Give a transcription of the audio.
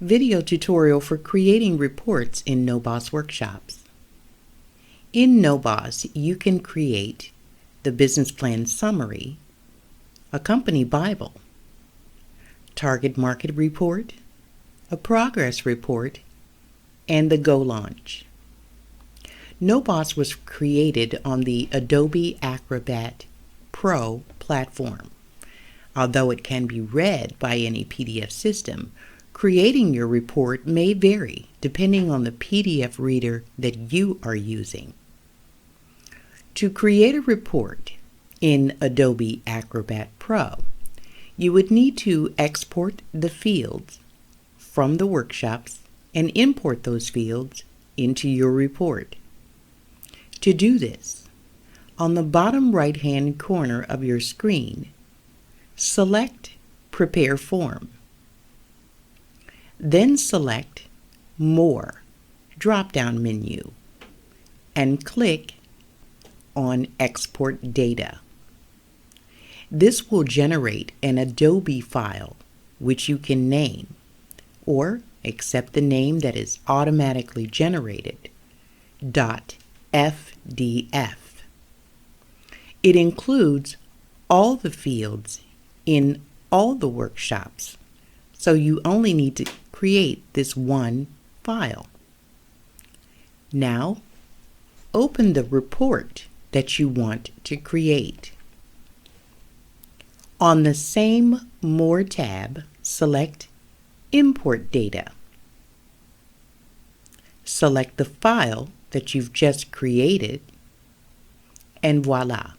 Video tutorial for creating reports in NOBOSS Workshops. In NOBOSS, you can create the business plan summary, a company Bible, target market report, a progress report, and the Go Launch. NOBOSS was created on the Adobe Acrobat Pro platform. Although it can be read by any PDF system, creating your report may vary depending on the PDF reader that you are using. To create a report in Adobe Acrobat Pro, you would need to export the fields from the workshops and import those fields into your report. To do this, on the bottom right-hand corner of your screen, select Prepare Form. Then select More drop-down menu and click on Export Data. This will generate an Adobe file which you can name or accept the name that is automatically generated, .fdf. It includes all the fields in all the workshops, so you only need to create this one file. Now, open the report that you want to create. On the same More tab, select Import Data. Select the file that you've just created, and voila!